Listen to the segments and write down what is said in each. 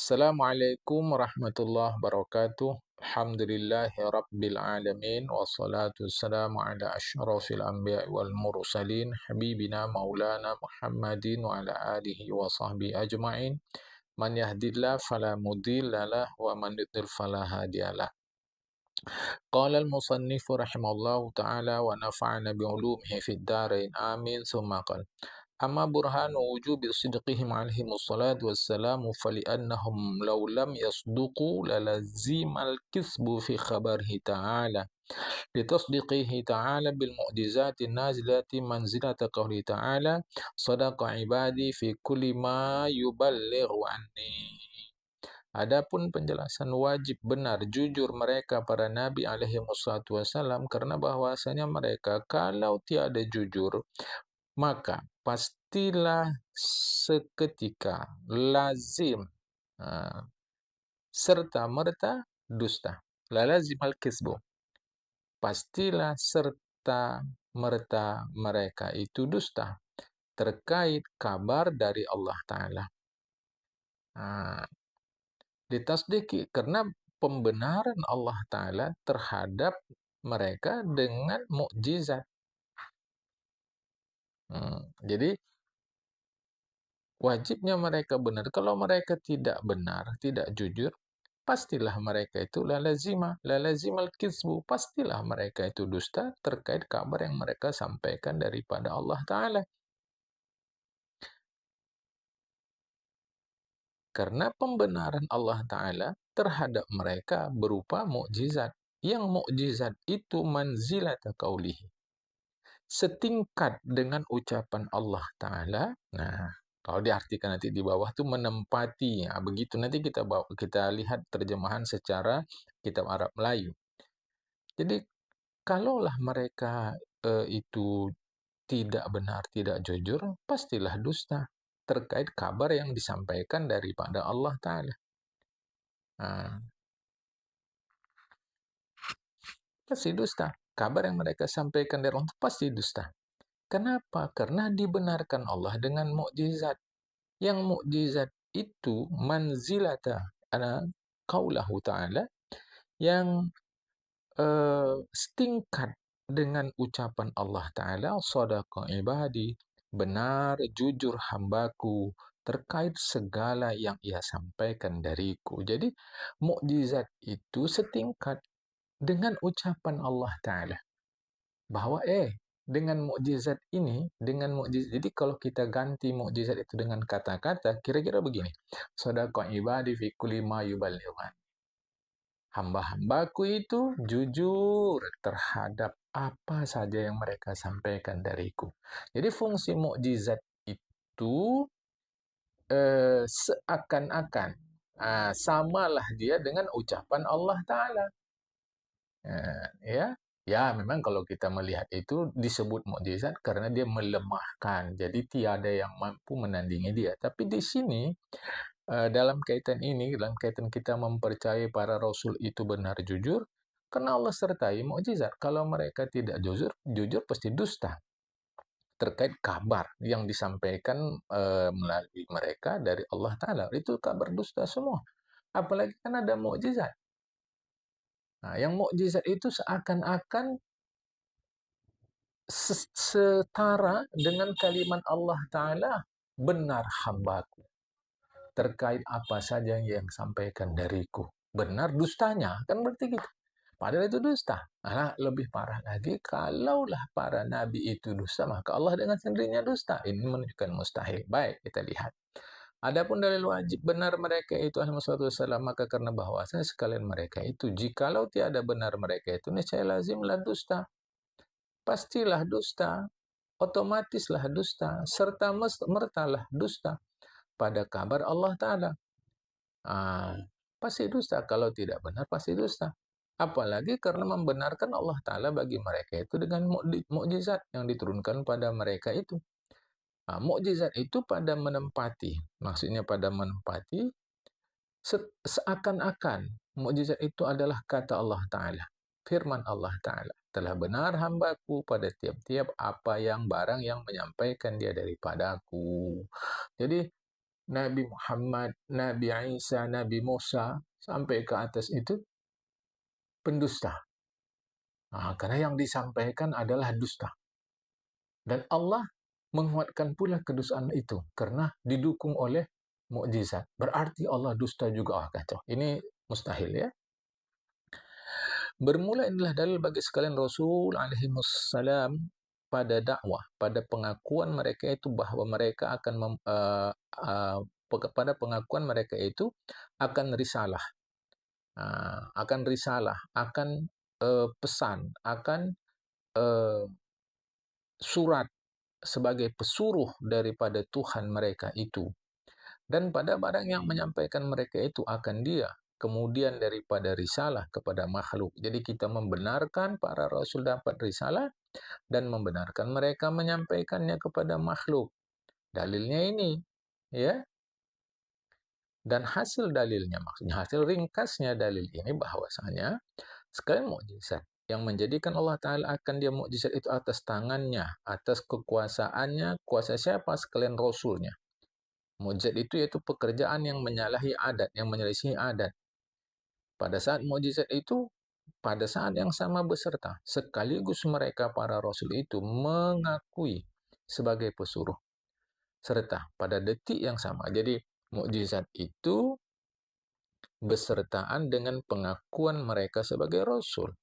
Assalamualaikum warahmatullahi wabarakatuh. Alhamdulillahi rabbil alamin wassalatu wassalamu ala asyrafil anbiya'i wal mursalin habibina maulana Muhammadin wa ala alihi wa sahbihi ajma'in. Man yahdillah fala mudilla lah wa man yudlil fala hadiyalah. Qala al-musannifu rahimahullahu ta'ala wa nafa'ana bi'ulumihi fid dharain amin summa qala أما برهان وجوب صدقهم عليهم الصلاة والسلام فلأنهم لو لم يصدقوا للزم الكذب في خبره تعالى لتصديقه تعالى بالمعجزات النازلة منزلة قوله تعالى صدق عبادي في كل ما يبلغ عني. Adapun penjelasan wajib benar jujur mereka para nabi alaihi wassalatu wassalam karena bahwasanya mereka kalau tiada jujur maka pastilah seketika lazim serta merta dusta. La lazimal kisbu. Pastilah serta merta mereka itu dusta terkait kabar dari Allah Ta'ala. Ditasdiki karena pembenaran Allah Ta'ala terhadap mereka dengan mukjizat. Jadi wajibnya mereka benar. Kalau mereka tidak benar, tidak jujur, pastilah mereka itu lalazimal kizbu. Pastilah mereka itu dusta terkait kabar yang mereka sampaikan daripada Allah Ta'ala. Karena pembenaran Allah Ta'ala terhadap mereka berupa mukjizat. Yang mukjizat itu manzilata qaulihi. Setingkat dengan ucapan Allah Ta'ala. Nah, kalau diartikan nanti di bawah itu menempati. Begitu nanti kita lihat terjemahan secara kitab Arab Melayu. Jadi, kalaulah mereka itu tidak benar, tidak jujur, pastilah dusta terkait kabar yang disampaikan daripada Allah Ta'ala. Pasti dusta. Kabar yang mereka sampaikan dari Allah pasti dusta. Kenapa? Karena dibenarkan Allah dengan mukjizat. Yang mukjizat itu manzilata ana qaulahu ta'ala yang setingkat dengan ucapan Allah Ta'ala sadaqa ibadi, benar jujur hambaku terkait segala yang ia sampaikan dariku. Jadi mukjizat itu setingkat dengan ucapan Allah Ta'ala bahwa dengan mukjizat ini, jadi kalau kita ganti mukjizat itu dengan kata-kata, kira-kira begini. Shadaqa ibadi fi kulli ma yuballighan. Hamba-hambaku itu jujur terhadap apa saja yang mereka sampaikan dariku. Jadi fungsi mukjizat itu seakan-akan samalah dia dengan ucapan Allah Ta'ala. Ya, memang kalau kita melihat itu disebut mukjizat karena dia melemahkan. Jadi tiada yang mampu menandingi dia. Tapi di sini dalam kaitan kita mempercayai para rasul itu benar jujur, karena Allah sertai mukjizat. Kalau mereka tidak jujur pasti dusta terkait kabar yang disampaikan melalui mereka dari Allah Ta'ala. Itu kabar dusta semua. Apalagi kan ada mukjizat. Nah, yang mukjizat itu seakan-akan setara dengan kalimat Allah Ta'ala, benar hambaku terkait apa saja yang sampaikan dariku. Benar dustanya, kan berarti gitu. Padahal itu dusta. Nah, lebih parah lagi, kalaulah para nabi itu dusta, maka Allah dengan sendirinya dusta. Ini menunjukkan mustahil. Baik, kita lihat. Adapun dalil wajib benar mereka itu alaihi wassalam, maka karena bahwasanya sekalian mereka itu, jikalau tiada benar mereka itu, niscaya lazimlah dusta. Pastilah dusta, otomatislah dusta, serta mertalah dusta pada kabar Allah Ta'ala. Pasti dusta, kalau tidak benar pasti dusta. Apalagi karena membenarkan Allah Ta'ala bagi mereka itu dengan mukjizat yang diturunkan pada mereka itu. Mukjizat itu pada menempati, maksudnya pada menempati seakan-akan mukjizat itu adalah kata Allah Ta'ala. Firman Allah Ta'ala, telah benar hambaku pada tiap-tiap apa yang barang yang menyampaikan dia daripadaku. Jadi Nabi Muhammad, Nabi Isa, Nabi Musa, sampai ke atas itu pendusta. Karena yang disampaikan adalah dusta. Dan Allah menguatkan pula kedustaan itu karena didukung oleh mukjizat. Berarti Allah dusta juga. Kacau. Ini mustahil ya. Bermula inilah dalil bagi sekalian Rasul alaihimussalam pada dakwah, pada pengakuan mereka itu bahwa mereka akan pada pengakuan mereka itu akan risalah, akan pesan, akan surat sebagai pesuruh daripada Tuhan mereka itu. Dan pada barang yang menyampaikan mereka itu akan dia kemudian daripada risalah kepada makhluk. Jadi kita membenarkan para rasul dapat risalah dan membenarkan mereka menyampaikannya kepada makhluk. Dalilnya ini, ya. Dan hasil dalilnya, maksudnya hasil ringkasnya dalil ini bahwasanya sekalian mukjizat yang menjadikan Allah Ta'ala akan dia mukjizat itu atas tangannya, atas kekuasaannya, kuasa siapa? Sekalian Rasulnya. Mukjizat itu yaitu pekerjaan yang menyalahi adat, yang menyelisih adat. Pada saat mukjizat itu, pada saat yang sama beserta, sekaligus mereka para Rasul itu mengakui sebagai pesuruh. Serta pada detik yang sama. Jadi mukjizat itu besertaan dengan pengakuan mereka sebagai Rasul.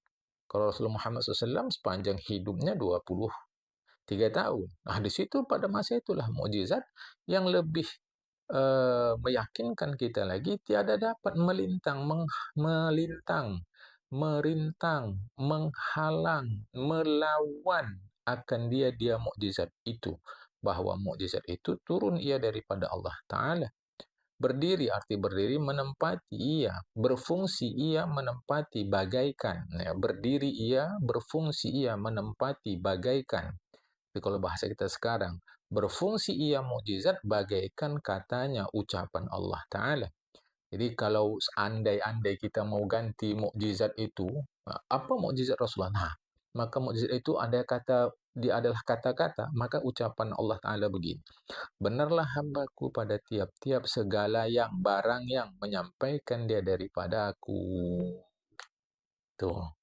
Kalau Rasulullah Muhammad SAW sepanjang hidupnya 23 tahun. Nah, di situ pada masa itulah mukjizat yang lebih meyakinkan kita lagi tiada dapat melintang, merintang, menghalang, melawan akan dia mukjizat itu. Bahwa mukjizat itu turun ia daripada Allah Ta'ala. Berdiri arti berdiri, menempati ia, berfungsi ia, menempati bagaikan. Berdiri ia, berfungsi ia, menempati bagaikan. Jadi kalau bahasa kita sekarang, berfungsi ia mukjizat bagaikan katanya ucapan Allah Ta'ala. Jadi kalau andai-andai kita mau ganti mukjizat itu, apa mukjizat Rasulullah? Nah, maka mukjizat itu dia adalah kata-kata, maka ucapan Allah Ta'ala begini. Benarlah hambaku pada tiap-tiap segala yang barang yang menyampaikan dia daripada aku. Tuh.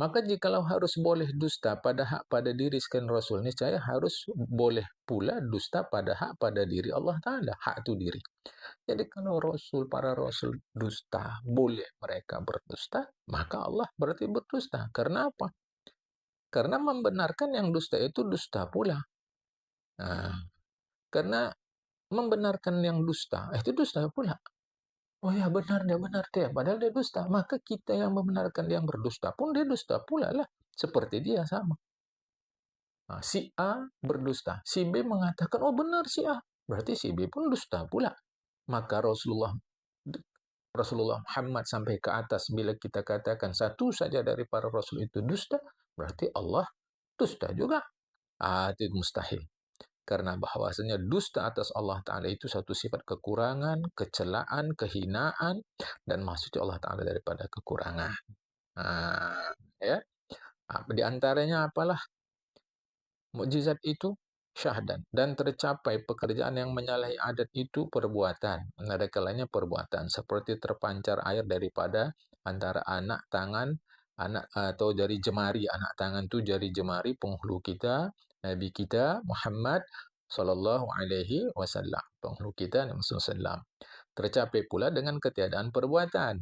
Maka jikalau harus boleh dusta pada hak pada diri sekalian Rasul, niscaya harus boleh pula dusta pada hak pada diri Allah Ta'ala. Hak itu diri. Jadi kalau para Rasul dusta, boleh mereka berdusta, maka Allah berarti berdusta. Karena apa? Karena membenarkan yang dusta itu dusta pula. Nah, karena membenarkan yang dusta, itu dusta pula. Oh ya benar dia, padahal dia dusta. Maka kita yang membenarkan yang berdusta pun dia dusta pula lah. Seperti dia sama. Nah, si A berdusta, si B mengatakan, oh benar si A. Berarti si B pun dusta pula. Maka Rasulullah Muhammad sampai ke atas, bila kita katakan satu saja dari para Rasul itu dusta, berarti Allah dusta juga. Itu mustahil. Karena bahwasanya dusta atas Allah Ta'ala itu satu sifat kekurangan, kecelaan, kehinaan, dan maksudnya Allah Ta'ala daripada kekurangan. Ya. Di antaranya apalah? Mukjizat itu syahdan, dan tercapai pekerjaan yang menyalahi adat itu perbuatan. Ada kalanya perbuatan, seperti terpancar air daripada antara anak tangan, anak atau jari jemari. Anak tangan itu jari jemari penghulu kita, Nabi kita Muhammad sallallahu alaihi wasallam. Penghulu kita Nabi sallallahu. Tercapai pula dengan ketiadaan perbuatan.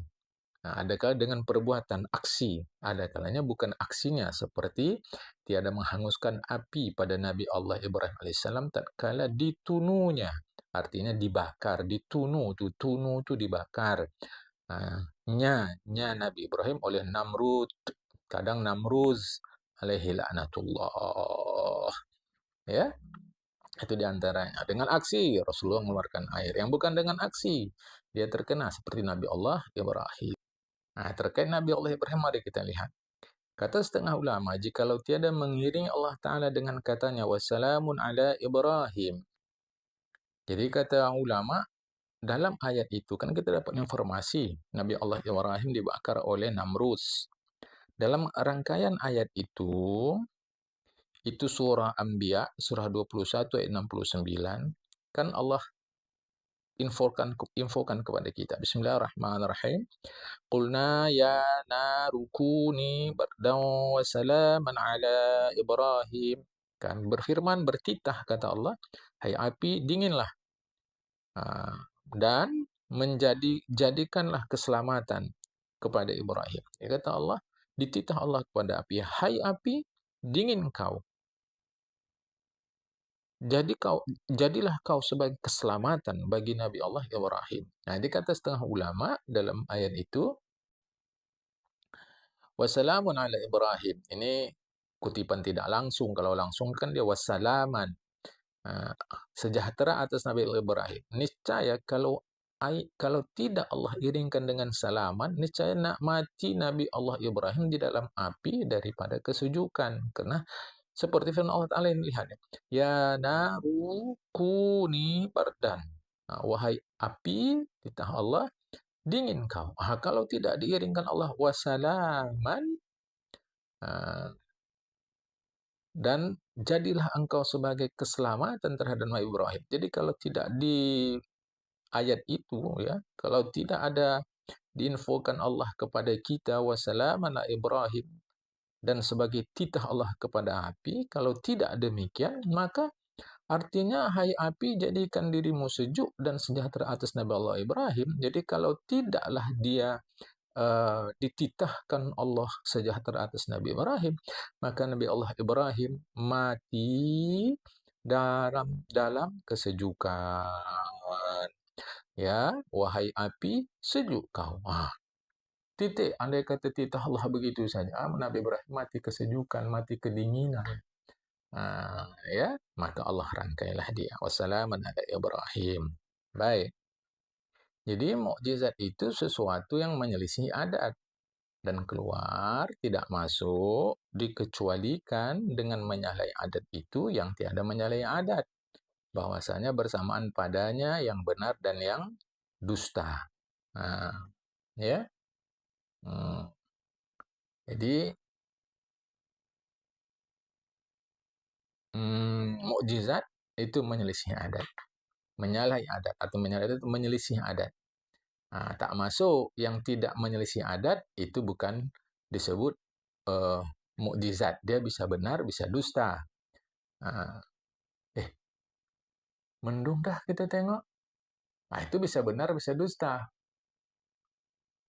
Adakah dengan perbuatan aksi, ada kalanya bukan aksinya, seperti tiada menghanguskan api pada Nabi Allah Ibrahim alaihissalam tatkala ditununya, artinya dibakar, ditunu tu dibakar. Nya Nabi Ibrahim oleh Namrud, kadang Namruz alaihi laknatullah. Ya, itu diantaranya. Dengan aksi Rasulullah mengeluarkan air, yang bukan dengan aksi dia terkena seperti Nabi Allah Ibrahim. Terkait Nabi Allah Ibrahim, mari kita lihat. Kata setengah ulama, jikalau tiada mengiringi Allah Ta'ala dengan katanya, wassalamun ala Ibrahim. Jadi kata ulama, dalam ayat itu, kan kita dapat informasi, Nabi Allah Ibrahim dibakar oleh Namrus. Dalam rangkaian ayat itu surah Anbiya, surah 21 ayat 69, Kan Allah infokan kepada kita. Bismillahirrahmanirrahim. Qulna ya naru kuni bardan wa salaman ala Ibrahim. Kan berfirman, bertitah kata Allah, hai api dinginlah, dan jadikanlah keselamatan kepada Ibrahim. Ya, kata Allah, dititah Allah kepada api, hai api dingin kau. Jadilah kau sebagai keselamatan bagi Nabi Allah Ibrahim. Nah, dikata setengah ulama dalam ayat itu, wassalamun ala Ibrahim. Ini kutipan tidak langsung. Kalau langsung kan dia wassalaman. Sejahtera atas Nabi Ibrahim. Niscaya kalau tidak Allah iringkan dengan salaman, niscaya nak mati Nabi Allah Ibrahim di dalam api daripada kesujukan. Karena seperti firman Allah Ta'ala ini, lihat ya naru kuni bardan. Wahai api, titah Allah, dingin kau. Kalau tidak diiringkan Allah wasalaman, dan jadilah engkau sebagai keselamatan terhadap Nabi Ibrahim. Jadi kalau tidak di ayat itu, ya, kalau tidak ada diinfokan Allah kepada kita wasalaman Ibrahim dan sebagai titah Allah kepada api, kalau tidak demikian, maka artinya, hai api, jadikan dirimu sejuk dan sejahtera atas Nabi Allah Ibrahim. Jadi kalau tidaklah dia dititahkan Allah sejahtera atas Nabi Ibrahim, maka Nabi Allah Ibrahim mati dalam kesejukan. Ya, wahai api, sejuk kau. Titik, andai kata titah Allah begitu saja, Nabi Ibrahim mati kesejukan, mati kedinginan. Ya, maka Allah rangkailah dia. Wassalaman ala Ibrahim. Baik. Jadi mukjizat itu sesuatu yang menyelisih adat dan keluar, tidak masuk, dikecualikan dengan menyalahi adat itu yang tiada menyalahi adat. Bahwasanya bersamaan padanya yang benar dan yang dusta. Ya. Jadi mukjizat itu menyelisih adat, menyalahi adat, atau menyalahi adat itu menyelisih adat. Tak masuk yang tidak menyelisih adat itu bukan disebut mukjizat. Dia bisa benar, bisa dusta. Mendung dah kita tengok. Itu bisa benar, bisa dusta.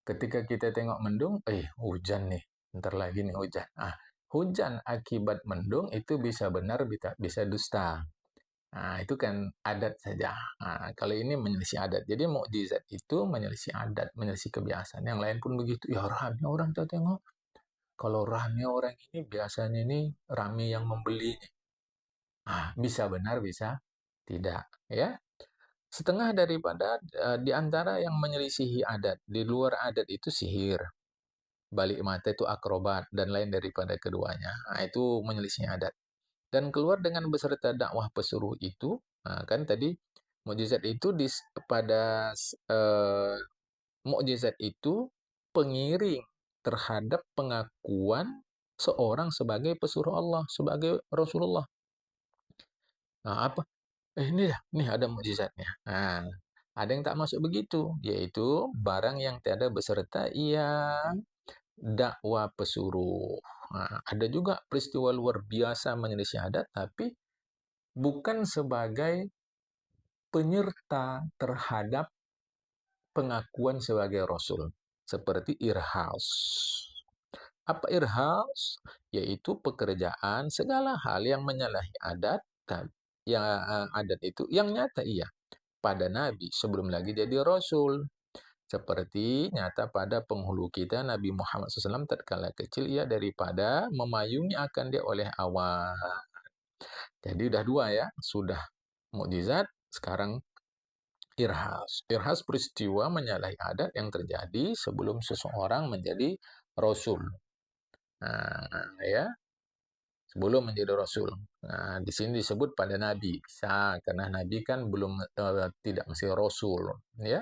Ketika kita tengok mendung, hujan nih, ntar lagi nih hujan. Hujan akibat mendung itu bisa benar, bisa dusta. Itu kan adat saja. Kalau ini menyelisih adat. Jadi mukjizat itu menyelisih adat, menyelisih kebiasaan. Yang lain pun begitu. Ya, ramai orang kita tengok. Kalau ramai orang ini biasanya ini ramai yang membeli. Bisa benar, bisa tidak. Ya, setengah daripada di antara yang menyelisihi adat, di luar adat itu sihir, balik mata itu akrobat, dan lain daripada keduanya. Itu menyelisih adat. Dan keluar dengan beserta dakwah pesuruh itu, kan tadi mukjizat itu pada mukjizat itu pengiring terhadap pengakuan seorang sebagai pesuruh Allah, sebagai Rasulullah. Apa? Nih ada mukjizatnya. Ada yang tak masuk begitu, yaitu barang yang tiada beserta yang dakwah pesuruh. Ada juga peristiwa luar biasa menyelisih adat, tapi bukan sebagai penyerta terhadap pengakuan sebagai Rasul. Seperti irhas. Apa irhas? Yaitu pekerjaan segala hal yang menyalahi adat, yang adat itu, yang nyata iya pada Nabi sebelum lagi jadi Rasul. Seperti nyata pada penghulu kita Nabi Muhammad SAW tatkala kecil, ia daripada memayungi akan dia oleh awan. Jadi udah dua ya, sudah mukjizat, sekarang irhas. Irhas peristiwa menyalahi adat yang terjadi sebelum seseorang menjadi Rasul. Ya, sebelum menjadi Rasul. Di sini disebut pada Nabi, bisa karena Nabi kan belum tidak mesti Rasul, ya.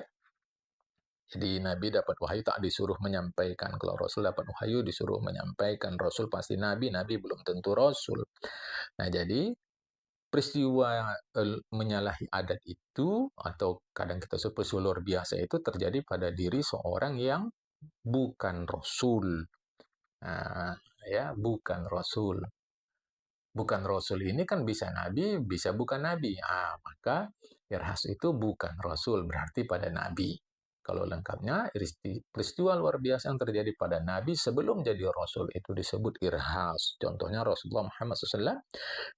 Jadi Nabi dapat wahyu tak disuruh menyampaikan. Kalau Rasul dapat wahyu disuruh menyampaikan. Rasul pasti Nabi belum tentu Rasul. Nah, jadi peristiwa menyalahi adat itu, atau kadang kita sebut peristiwa luar biasa itu terjadi pada diri seorang yang bukan Rasul. Nah, ya, bukan Rasul. Bukan Rasul ini kan bisa Nabi, bisa bukan Nabi. Maka Irhas itu bukan Rasul, berarti pada Nabi. Kalau lengkapnya, peristiwa luar biasa yang terjadi pada Nabi sebelum jadi Rasul itu disebut Irhas. Contohnya Rasulullah Muhammad SAW,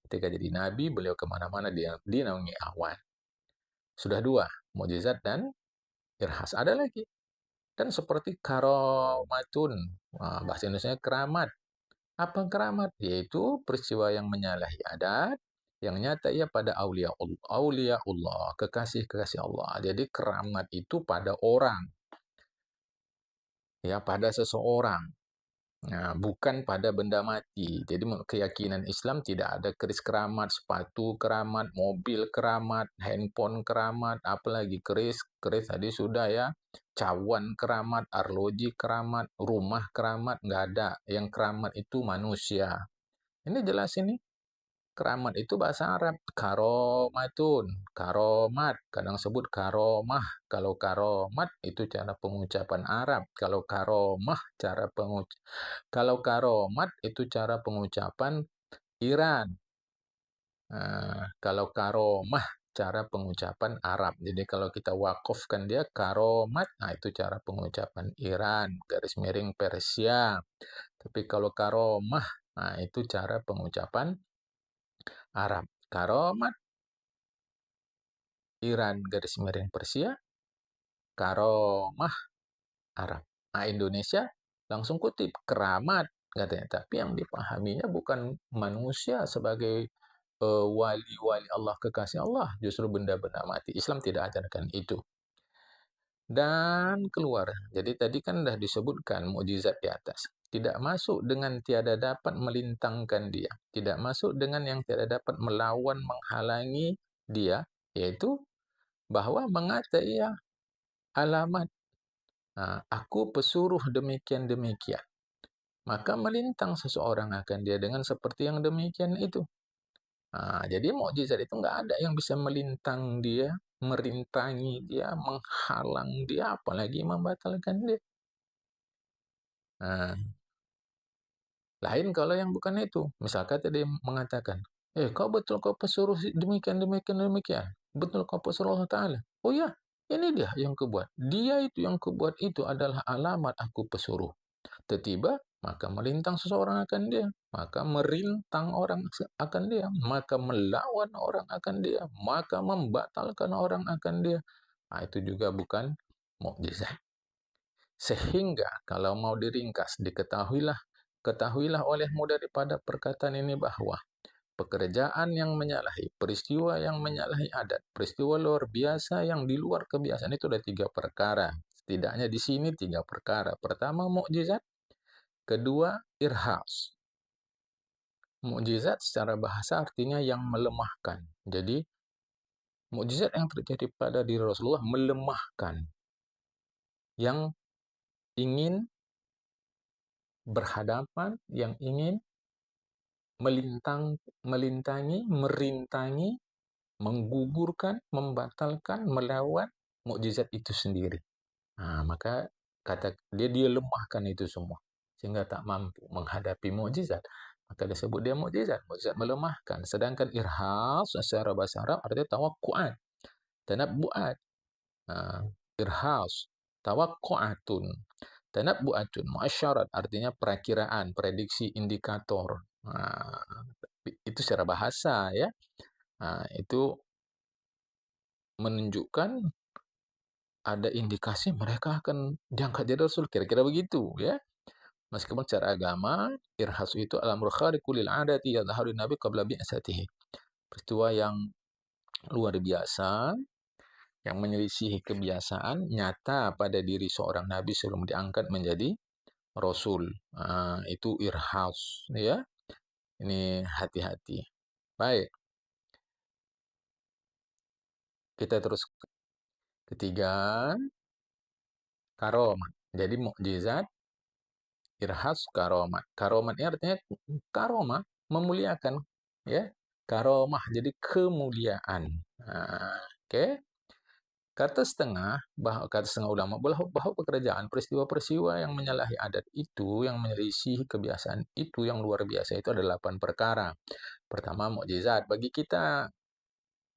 ketika jadi Nabi, beliau kemana-mana dia dinaungi awan. Sudah dua, mukjizat dan Irhas. Ada lagi. Dan seperti karomatun, bahasa Indonesia keramat. Apa keramat? Yaitu peristiwa yang menyalahi adat, yang nyata ia pada aulia Allah, kekasih-kekasih Allah. Jadi keramat itu pada orang, ya, pada seseorang. Nah, bukan pada benda mati. Jadi keyakinan Islam tidak ada keris keramat, sepatu keramat, mobil keramat, handphone keramat, apalagi keris tadi sudah ya. Cawan keramat, arloji keramat, rumah keramat, nggak ada. Yang keramat itu manusia. Ini jelas ini. Keramat itu bahasa Arab. Karomatun, karomat. Kadang sebut karomah. Kalau karomat itu cara pengucapan Arab. Kalau karomat itu cara pengucapan Iran. Kalau karomah cara pengucapan Arab. Jadi kalau kita wakofkan dia karomat, itu cara pengucapan Iran, garis miring Persia. Tapi kalau karomah, itu cara pengucapan Arab. Karomat Iran, garis miring Persia, karomah Arab. Indonesia langsung kutip keramat katanya. Tapi yang dipahaminya bukan manusia sebagai wali-wali Allah, kekasih Allah, justru benda-benda mati. Islam tidak ajarkan itu. Dan keluar. Jadi tadi kan sudah disebutkan mukjizat di atas. Tidak masuk dengan tiada dapat melintangkan dia. Tidak masuk dengan yang tiada dapat melawan, menghalangi dia, yaitu bahwa mengata ia alamat. Aku pesuruh demikian-demikian. Maka melintang seseorang akan dia dengan seperti yang demikian itu. Jadi mukjizat itu nggak ada yang bisa melintang dia, merintangi dia, menghalang dia, apalagi membatalkan dia. Lain kalau yang bukan itu. Misalkan tadi mengatakan, kau betul kau pesuruh demikian, demikian, demikian. Betul kau pesuruh Allah Ta'ala. Oh ya, ini dia yang kebuat. Dia itu yang kebuat itu adalah alamat aku pesuruh. Tiba-tiba, maka melintang seseorang akan dia. Maka merintang orang akan dia. Maka melawan orang akan dia. Maka membatalkan orang akan dia. Itu juga bukan mukjizat. Sehingga kalau mau diringkas, ketahuilah olehmu daripada perkataan ini bahwa pekerjaan yang menyalahi, peristiwa yang menyalahi adat, peristiwa luar biasa yang di luar kebiasaan itu ada 3 perkara. Setidaknya di sini 3 perkara. Pertama, mukjizat. Kedua, irhas. Mukjizat secara bahasa artinya yang melemahkan. Jadi, mukjizat yang terjadi pada diri Rasulullah melemahkan. Yang ingin berhadapan, yang ingin melintangi, merintangi, menggugurkan, membatalkan, melawan mukjizat itu sendiri. Maka kata dia lemahkan itu semua sehingga tak mampu menghadapi mukjizat. Maka disebut dia mukjizat melemahkan. Sedangkan irhas secara bahasa Arab artinya tawakku'at, tanabbu'at. Irhas, tawakku'atun, tanabbu'atun, muasyarat artinya perakiraan, prediksi, indikator. Itu secara bahasa ya. Itu menunjukkan ada indikasi mereka akan diangkat jadi Rasul. Kira-kira begitu ya. Meskipun secara agama, irhas itu al-amru khariqu lil 'adati yadhharu nabi qabla bi'tsatihi. Peristiwa yang luar biasa, yang menyelisihi kebiasaan, nyata pada diri seorang nabi sebelum diangkat menjadi Rasul. Itu irhas ya. Ini hati-hati. Baik, kita terus ketiga, karomat. Jadi mukjizat, irhas, karomat. Karomat ini artinya karomah, memuliakan. Ya, Karomah, jadi kemuliaan. Oke. Kata setengah ulama bahwa pekerjaan peristiwa-peristiwa yang menyalahi adat itu, yang menyelisihi kebiasaan itu, yang luar biasa itu ada 8 perkara. Pertama, mukjizat. Bagi kita,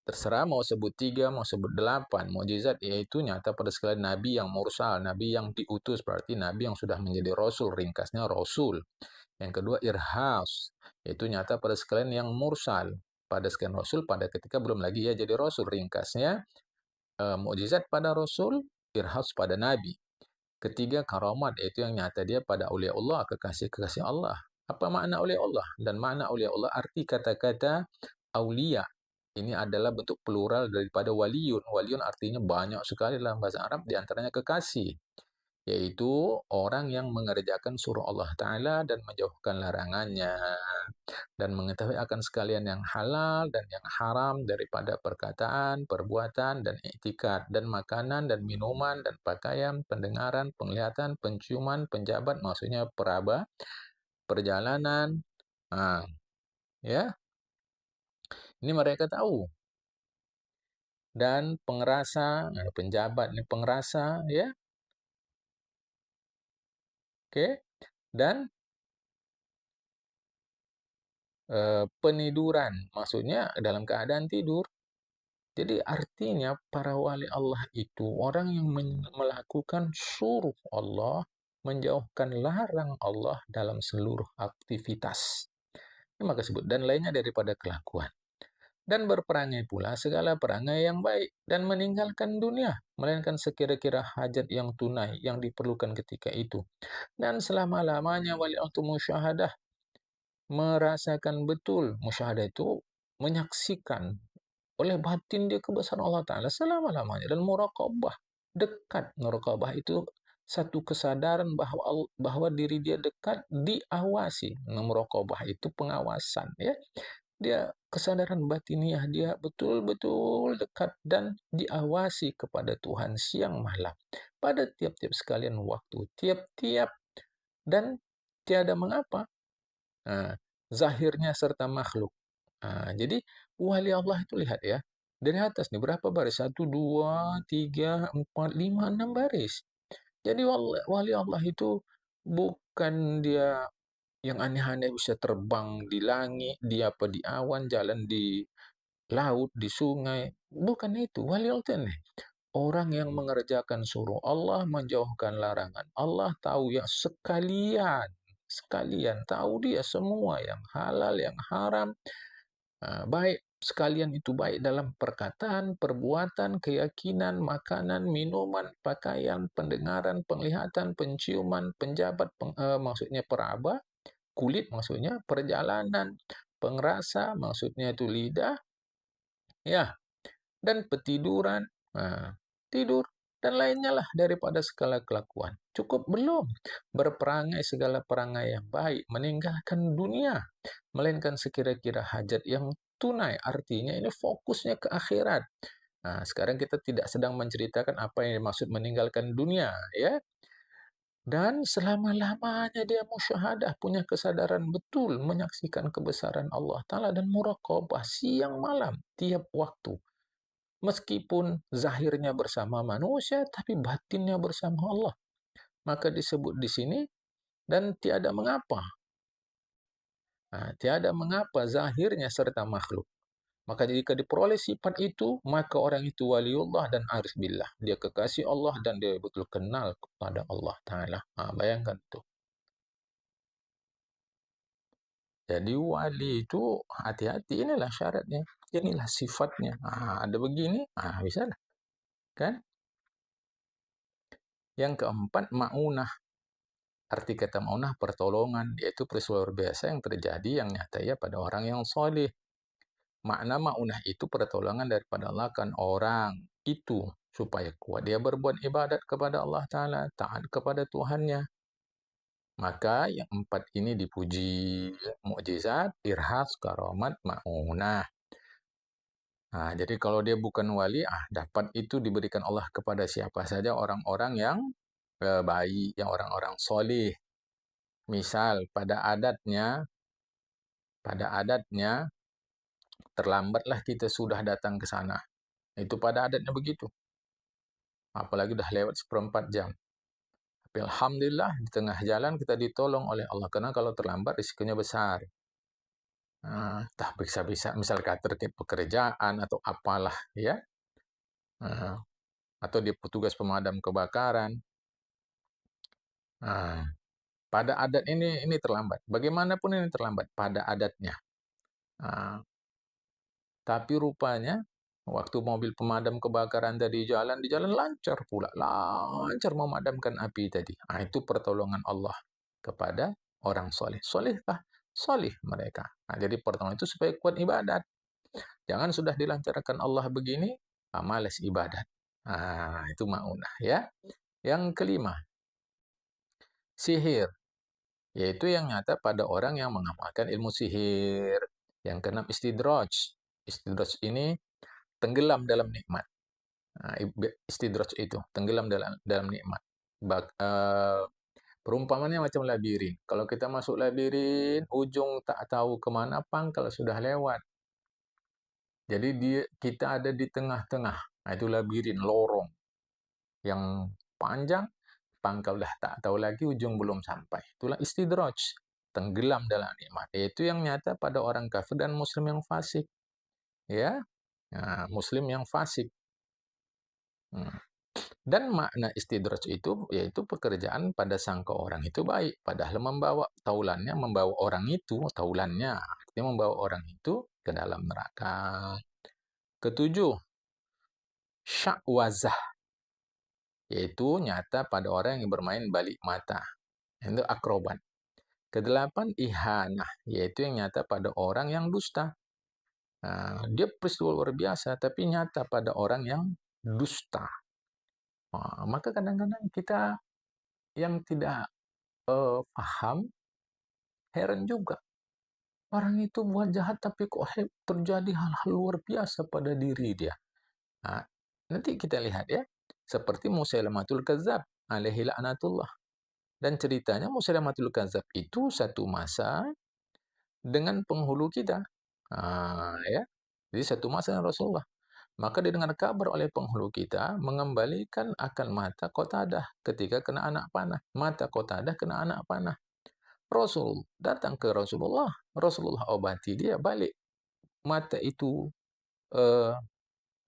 terserah mau sebut 3, mau sebut 8. Mukjizat yaitu nyata pada sekalian nabi yang mursal, nabi yang diutus, berarti nabi yang sudah menjadi rasul, ringkasnya rasul. Yang kedua, irhas, yaitu nyata pada sekalian yang mursal. Pada sekalian rasul, pada ketika belum lagi ia jadi rasul, ringkasnya mukjizat pada Rasul, irhas pada Nabi. Ketiga, karamat, yaitu yang nyata dia pada aulia Allah, kekasih-kekasih Allah. Apa makna aulia Allah? Dan makna aulia Allah, arti kata-kata aulia. Ini adalah bentuk plural daripada waliyun. Waliyun artinya banyak sekali dalam bahasa Arab, diantaranya kekasih. Yaitu orang yang mengerjakan suruh Allah Ta'ala dan menjauhkan larangannya, dan mengetahui akan sekalian yang halal dan yang haram daripada perkataan, perbuatan, dan iktikad, dan makanan, dan minuman, dan pakaian, pendengaran, penglihatan, penciuman, penjabat, maksudnya peraba, perjalanan. Nah, ya, ini mereka tahu. Dan pengerasa, penjabat ini pengerasa, ya, oke. Dan peniduran, maksudnya dalam keadaan tidur. Jadi artinya para wali Allah itu orang yang melakukan suruh Allah, menjauhkan larang Allah dalam seluruh aktivitas. Ini maka sebut dan lainnya daripada kelakuan. Dan berperangai pula segala perangai yang baik dan meninggalkan dunia, melainkan sekira-kira hajat yang tunai yang diperlukan ketika itu. Dan selama-lamanya wali Allah itu musyahadah, merasakan betul. Musyahadah itu menyaksikan oleh batin dia kebesaran Allah Ta'ala selama-lamanya. Dan muraqabah, dekat. Muraqabah itu satu kesadaran bahwa diri dia dekat, diawasi. Muraqabah itu pengawasan, ya. Dia kesadaran batiniah dia betul-betul dekat dan diawasi kepada Tuhan siang malam pada tiap-tiap sekalian waktu, tiap-tiap, dan tiada mengapa. Nah, zahirnya serta makhluk. Jadi wali Allah itu lihat ya, dari atas nih berapa baris? 1, 2, 3, 4, 5, 6 baris. Jadi wali Allah itu bukan dia yang aneh-aneh bisa terbang di langit, di apa di awan, jalan di laut, di sungai. Bukan itu. Wali Allah itu aneh. Orang yang mengerjakan suruh Allah, menjauhkan larangan Allah, tahu ya sekalian, sekalian tahu dia semua yang halal, yang haram. Baik sekalian itu baik dalam perkataan, perbuatan, keyakinan, makanan, minuman, pakaian, pendengaran, penglihatan, penciuman, penjabat, maksudnya peraba, kulit maksudnya, perjalanan, pengrasa maksudnya itu lidah, ya, dan petiduran, tidur, dan lainnya lah daripada segala kelakuan. Cukup belum? Berperangai segala perangai yang baik, meninggalkan dunia, melainkan sekira-kira hajat yang tunai. Artinya ini fokusnya ke akhirat. Nah, sekarang kita tidak sedang menceritakan apa yang dimaksud meninggalkan dunia, ya. Dan selama-lamanya dia musyahadah, punya kesadaran betul, menyaksikan kebesaran Allah Ta'ala dan muraqabah siang malam, tiap waktu. Meskipun zahirnya bersama manusia, tapi batinnya bersama Allah. Maka disebut di sini, dan tiada mengapa. Tiada mengapa zahirnya serta makhluk. Maka jika diperoleh sifat itu, maka orang itu waliullah dan arif billah. Dia kekasih Allah dan dia betul kenal kepada Allah Ta'ala. Bayangkan tuh. Jadi wali itu hati-hati, inilah syaratnya. Inilah sifatnya. Ada begini, bisa lah. Kan? Yang keempat, ma'unah. Arti kata ma'unah, pertolongan, yaitu peristiwa luar biasa yang terjadi yang nyata ya pada orang yang soleh. Makna ma'unah itu pertolongan daripada Allah kan orang itu supaya kuat dia berbuat ibadat kepada Allah Ta'ala, taat kepada Tuhannya. Maka yang empat ini dipuji, mukjizat, irhas, karamat, ma'unah. Jadi kalau dia bukan wali, dapat itu diberikan Allah kepada siapa saja orang-orang yang baik, yang orang-orang soleh. Misal pada adatnya terlambatlah kita sudah datang ke sana. Itu pada adatnya begitu. Apalagi udah lewat seperempat jam. Tapi alhamdulillah di tengah jalan kita ditolong oleh Allah. Karena kalau terlambat risikonya besar. Entah bisa-bisa misalkan terkait pekerjaan atau apalah ya. Atau dia petugas pemadam kebakaran. Pada adat ini terlambat. Bagaimanapun ini terlambat pada adatnya. Tapi rupanya waktu mobil pemadam kebakaran tadi di jalan lancar pula, lancar memadamkan api tadi. Itu pertolongan Allah kepada orang soleh. Solehkah? Soleh mereka. Jadi pertolongan itu supaya kuat ibadat. Jangan sudah dilancarkan Allah begini, malas ibadat. Itu maunah ya. Yang kelima, sihir, yaitu yang nyata pada orang yang mengamalkan ilmu sihir. Yang keenam, istidraj. Istidraj ini tenggelam dalam nikmat. Istidraj itu tenggelam dalam nikmat. Perumpamannya macam labirin. Kalau kita masuk labirin, ujung tak tahu kemana pangkal sudah lewat. Jadi kita ada di tengah-tengah. Itu labirin, lorong yang panjang, pangkal dah tak tahu lagi, ujung belum sampai. Itulah istidraj, tenggelam dalam nikmat. Itu yang nyata pada orang kafir dan muslim yang fasik. Ya, muslim yang fasik. Dan makna istidraj itu yaitu pekerjaan pada sangka orang itu baik, padahal membawa orang itu, taulannya artinya membawa orang itu ke dalam neraka. Ketujuh, sya'wazah, yaitu nyata pada orang yang bermain balik mata, itu akrobat. Kedelapan, ihanah, yaitu yang nyata pada orang yang dusta. Dia peristiwa luar biasa, tapi nyata pada orang yang dusta. Maka kadang-kadang kita yang tidak paham, heran juga. Orang itu buat jahat, tapi kok terjadi hal-hal luar biasa pada diri dia. Nanti kita lihat ya, seperti Musailamatul Kadzab, alaihi la'natullah. Dan ceritanya Musailamatul Kadzab itu satu masa dengan penghulu kita. Ya. Jadi satu masa dengan Rasulullah. Maka didengar kabar oleh penghulu kita mengembalikan akal mata Qatadah ketika kena anak panah. Mata Qatadah kena anak panah. Rasul datang ke Rasulullah. Rasulullah obati dia balik. Mata itu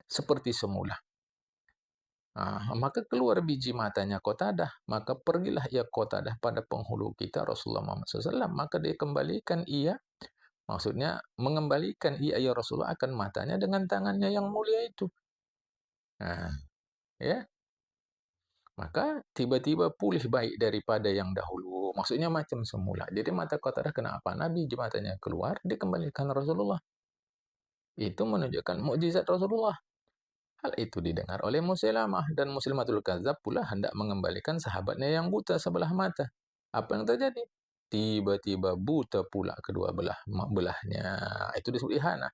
seperti semula. Maka keluar biji matanya Qatadah. Maka pergilah ia Qatadah pada penghulu kita Rasulullah Muhammad SAW. Maka dia kembalikan ia. Maksudnya mengembalikan ia ya Rasulullah akan matanya dengan tangannya yang mulia itu. Ya. Maka tiba-tiba pulih baik daripada yang dahulu. Maksudnya macam semula. Jadi mata Qatadah kena apa? Nabi matanya keluar, dikembalikan Rasulullah. Itu menunjukkan mukjizat Rasulullah. Hal itu didengar oleh Musailamah dan Musailamatul Kadzab pula hendak mengembalikan sahabatnya yang buta sebelah mata. Apa yang terjadi? Tiba-tiba buta pula kedua belahnya. Itu disebut ihanah.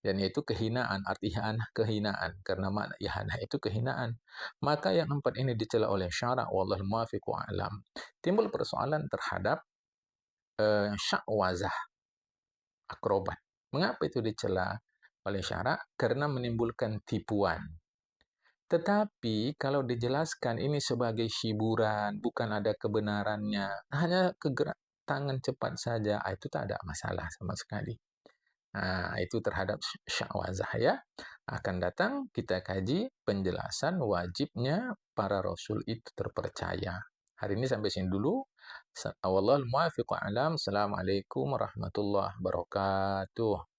Dan itu kehinaan, arti ihanah kehinaan. Karena makna ihanah itu kehinaan. Maka yang empat ini dicela oleh syara' wallahul muwaffiq a'lam. Timbul persoalan terhadap sya'wazah, akrobat. Mengapa itu dicela oleh syara'? Karena menimbulkan tipuan. Tetapi kalau dijelaskan ini sebagai hiburan, bukan ada kebenarannya, hanya kegerak tangan cepat saja, itu tak ada masalah sama sekali. Itu terhadap sya'wazah ya. Akan datang kita kaji penjelasan wajibnya para rasul itu terpercaya. Hari ini sampai sini dulu. Wallahul muwaffiq a'lam. Assalamualaikum warahmatullahi wabarakatuh.